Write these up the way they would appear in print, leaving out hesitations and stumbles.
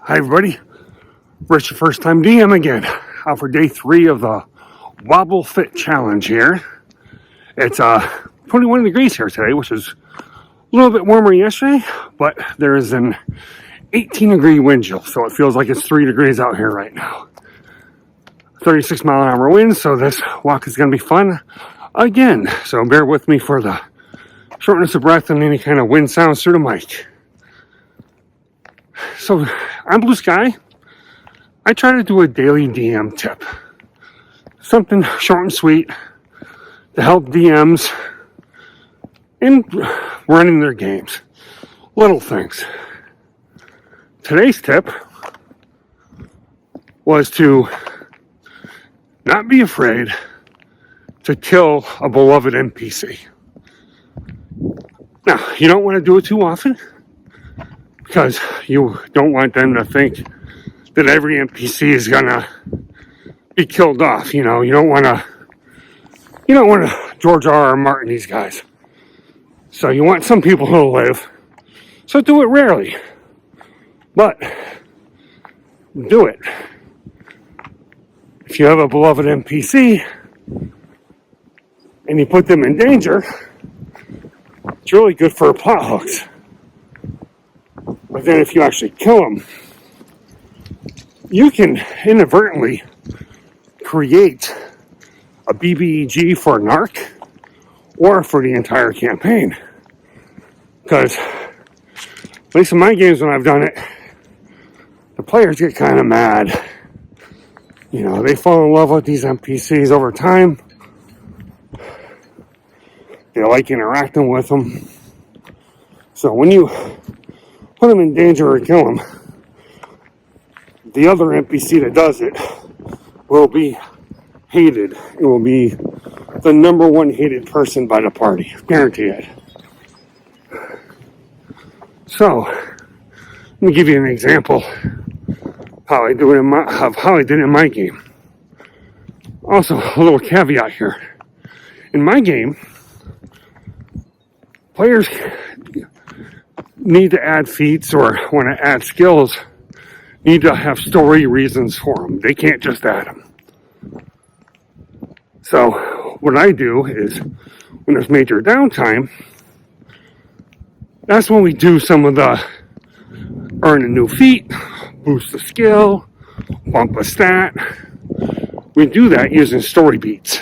Hi everybody, Rich the First Time DM again, out for day 3 of the Wobble Fit Challenge here. It's 21 degrees here today, which is a little bit warmer than yesterday, but there is an 18 degree wind chill, so it feels like it's 3 degrees out here right now. 36 mile an hour wind, so this walk is going to be fun again. So bear with me for the shortness of breath and any kind of wind sounds through the mic. So I'm BlueSky. I try to do a daily DM tip. Something short and sweet to help DMs in running their games. Little things. Today's tip was to not be afraid to kill a beloved NPC. Now, you don't want to do it too often because you don't want them to think that every NPC is gonna be killed off. You don't want to George R.R. Martin these guys. So you want some people to live. So do it rarely, but do it. If you have a beloved NPC and you put them in danger, it's really good for plot hooks. But then if you actually kill them, you can inadvertently create a BBEG for an arc or for the entire campaign. Because, at least in my games when I've done it, the players get kind of mad. They fall in love with these NPCs over time. They like interacting with them. So when you put them in danger or kill them, the other NPC that does it will be hated. It will be the number one hated person by the party. Guarantee it. So, let me give you an example how I do it how I did it in my game. Also, a little caveat here. In my game, players need to add feats or want to add skills, need to have story reasons for them. They can't just add them. So what I do is when there's major downtime, that's when we do some of the earn a new feat, boost a skill, bump a stat. We do that using story beats.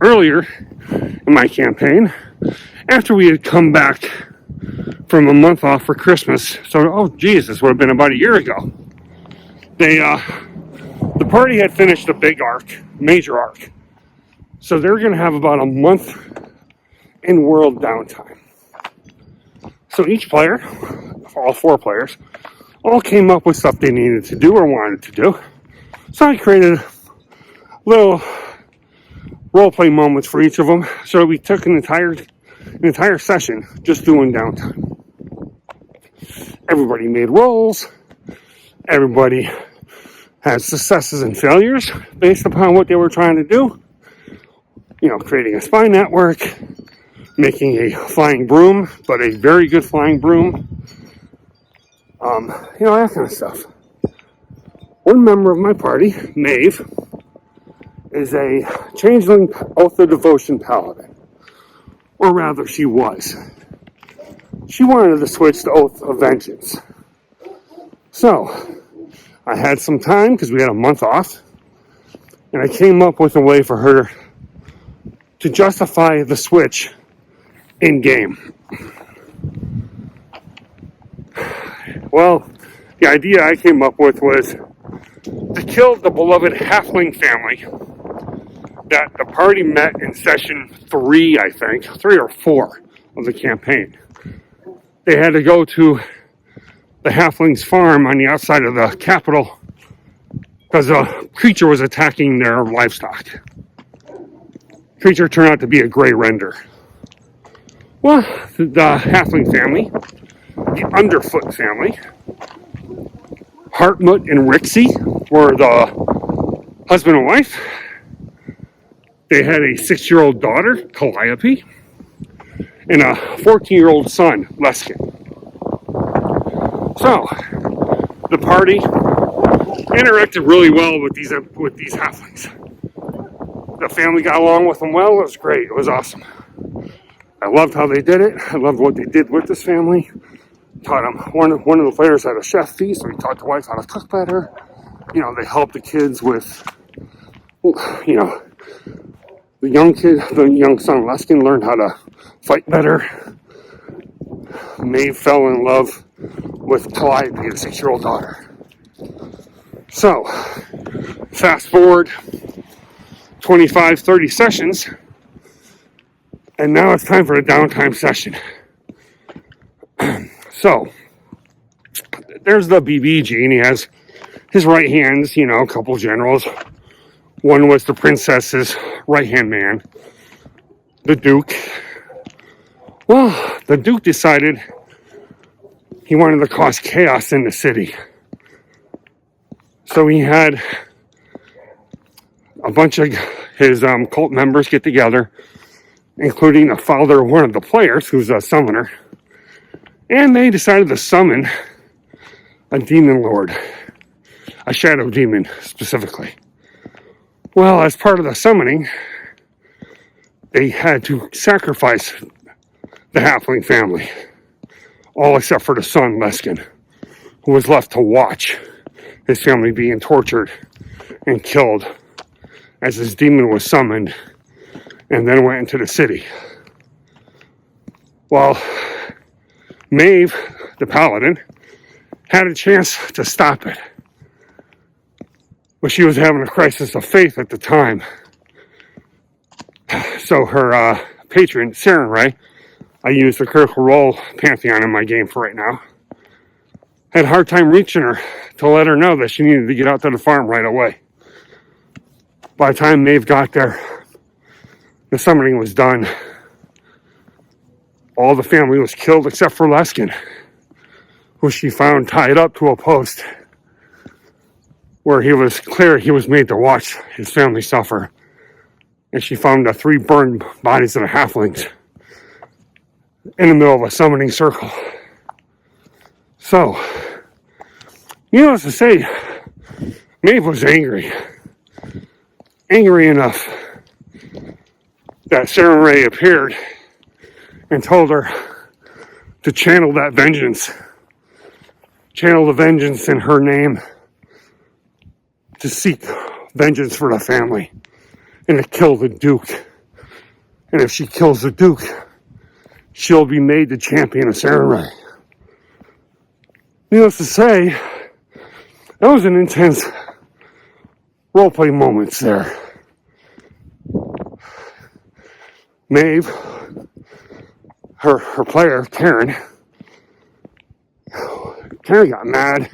Earlier in my campaign, after we had come back from a month off for Christmas, this would have been about a year ago, the party had finished a big arc, major arc. So they're going to have about a month in world downtime. So each player, all 4 players, all came up with stuff they needed to do or wanted to do. So I created little role-play moments for each of them. So we took an entire session just doing downtime. Everybody made rolls. Everybody had successes and failures based upon what they were trying to do. Creating a spy network, making a flying broom, but a very good flying broom. That kind of stuff. One member of my party, Maeve, is a changeling Oath of Devotion paladin. Or rather, she was. She wanted to switch to Oath of Vengeance. So, I had some time because we had a month off. And I came up with a way for her to justify the switch in-game. Well, the idea I came up with was to kill the beloved halfling family that the party met in session 3, I think, 3 or 4 of the campaign. They had to go to the halfling's farm on the outside of the capital because a creature was attacking their livestock. Creature turned out to be a gray render. Well, the halfling family, the Underfoot family, Hartmut and Rixie were the husband and wife. They had a 6-year-old daughter, Calliope, and a 14-year-old son, Leskin. So, the party interacted really well with these halflings. The family got along with them well. It was great. It was awesome. I loved how they did it. I loved what they did with this family. Taught them, one of the players had a chef fee, so he taught the wife how to cook better. You know, they helped the kids with, you know, the young son Leskin learned how to fight better. Maeve fell in love with Calliope, the 6-year-old daughter. So, fast forward 25, 30 sessions, and now it's time for a downtime session. So, there's the BBG, and he has his right hands, you know, a couple generals. One was the princess's right-hand man, the Duke. Well, the Duke decided he wanted to cause chaos in the city. So he had a bunch of his cult members get together, including the father of one of the players, who's a summoner. And they decided to summon a demon lord, a shadow demon specifically. Well, as part of the summoning, they had to sacrifice the halfling family, all except for the son, Leskin, who was left to watch his family being tortured and killed as this demon was summoned and then went into the city. Well, Maeve, the paladin, had a chance to stop it, but she was having a crisis of faith at the time. So her patron, Sarenrae, I use the Critical Role Pantheon in my game for right now, had a hard time reaching her to let her know that she needed to get out to the farm right away. By the time Maeve got there, the summoning was done. All the family was killed except for Leskin, who she found tied up to a post where he was made to watch his family suffer. And she found the 3 burned bodies of the halflings in the middle of a summoning circle. So, needless to say, Maeve was angry. Angry enough that Sarenrae appeared and told her to channel that vengeance. Channel the vengeance in her name to seek vengeance for the family and to kill the Duke. And if she kills the Duke, she'll be made the champion of Sarenrae. Needless to say, that was an intense roleplay moments there. Maeve, her player, Karen got mad.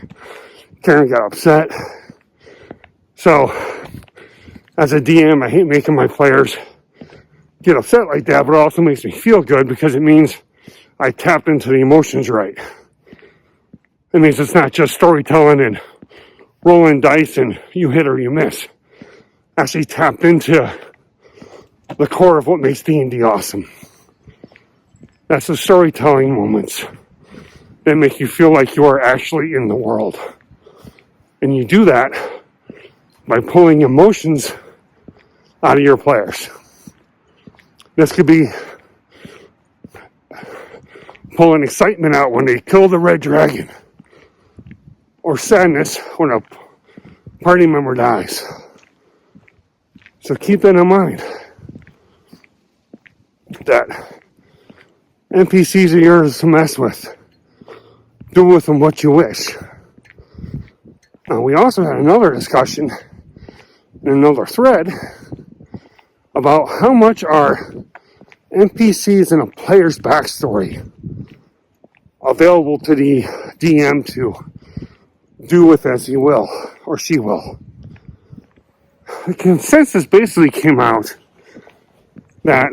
Karen got upset. So, as a DM, I hate making my players get upset like that, but it also makes me feel good because it means I tapped into the emotions right. It means it's not just storytelling and rolling dice and you hit or you miss. Actually tapped into the core of what makes D&D awesome. That's the storytelling moments that make you feel like you are actually in the world. And you do that by pulling emotions out of your players. This could be pulling excitement out when they kill the red dragon, or sadness when a party member dies. So keep that in mind, that NPCs are yours to mess with. Do with them what you wish. Now, we also had another discussion in another thread about how much are NPCs in a player's backstory available to the DM to do with as he will, or she will. The consensus basically came out that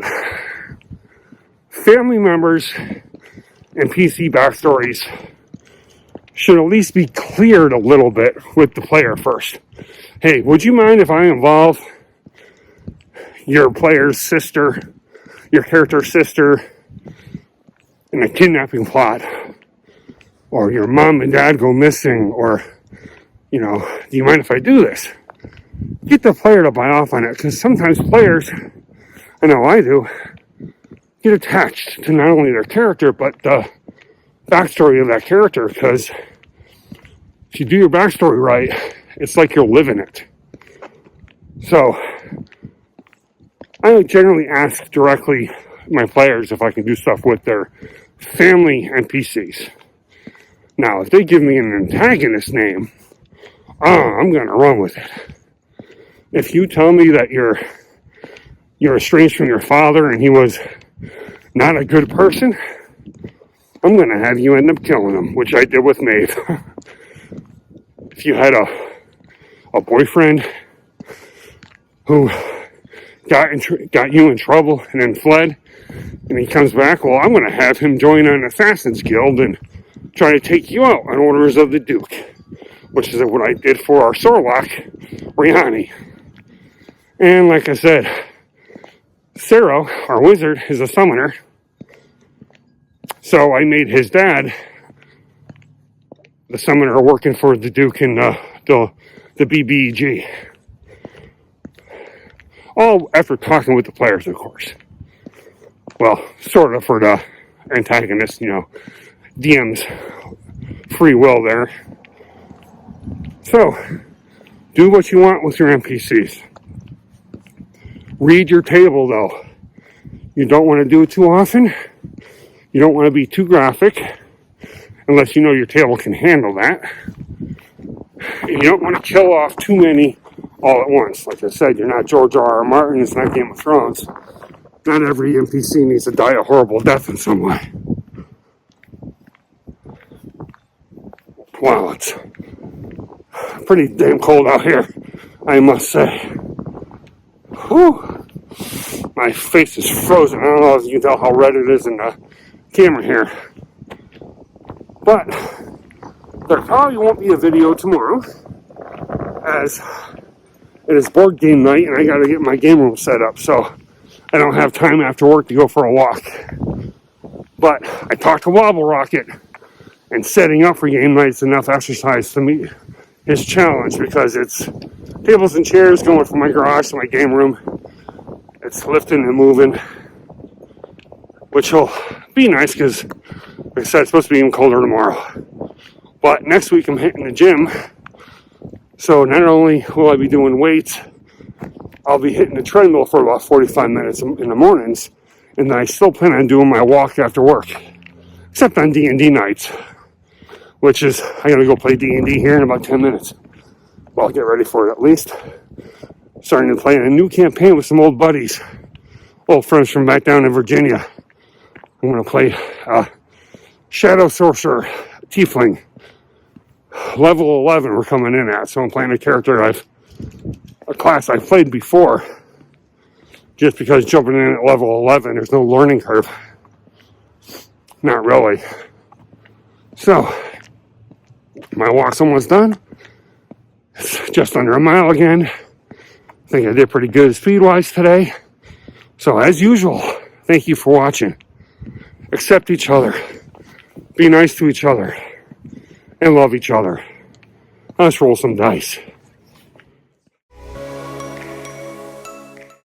family members and PC backstories should at least be cleared a little bit with the player first. Hey, would you mind if I involve your player's sister, your character's sister, in a kidnapping plot? or your mom and dad go missing, or, do you mind if I do this? Get the player to buy off on it, because sometimes players, I know I do, get attached to not only their character, but the backstory of that character, because if you do your backstory right, it's like you're living it. So, I generally ask directly my players if I can do stuff with their family NPCs. Now, if they give me an antagonist name, I'm going to run with it. If you tell me that you're estranged from your father and he was not a good person, I'm going to have you end up killing him, which I did with Maeve. If you had a boyfriend who got you in trouble and then fled, and he comes back, well, I'm going to have him join an assassin's guild and try to take you out on orders of the Duke, which is what I did for our Sorlock, Rihanni. And like I said, Sero, our wizard, is a summoner. So I made his dad the summoner working for the Duke in the BBEG. All after talking with the players, of course. Well, sort of for the antagonist, DM's free will there. So, do what you want with your NPCs. Read your table, though. You don't want to do it too often. You don't want to be too graphic, unless you know your table can handle that. And you don't want to kill off too many all at once. Like I said, you're not George R.R. Martin, it's not Game of Thrones. Not every NPC needs to die a horrible death in some way. Wow, it's pretty damn cold out here, I must say. Whew. My face is frozen. I don't know if you can tell how red it is in the camera here. But there probably won't be a video tomorrow, as it is board game night and I got to get my game room set up, so I don't have time after work to go for a walk. But I talked to Wobblerocket, and setting up for game night is enough exercise to meet his challenge, because it's tables and chairs going from my garage to my game room. It's lifting and moving, which will be nice because, like I said, it's supposed to be even colder tomorrow. But next week I'm hitting the gym, so not only will I be doing weights, I'll be hitting the treadmill for about 45 minutes in the mornings, and then I still plan on doing my walk after work, except on D&D nights, which is, I gotta go play D&D here in about 10 minutes. Well, I'll get ready for it at least. Starting to play in a new campaign with some old buddies, old friends from back down in Virginia. I'm gonna play Shadow Sorcerer Tiefling. Level 11 we're coming in at, so I'm playing a character a class I've played before, just because jumping in at level 11, there's no learning curve. Not really. So, my walk's almost done. It's just under a mile again. I think I did pretty good speed-wise today. So, as usual, thank you for watching. Accept each other. Be nice to each other. And love each other. Let's roll some dice.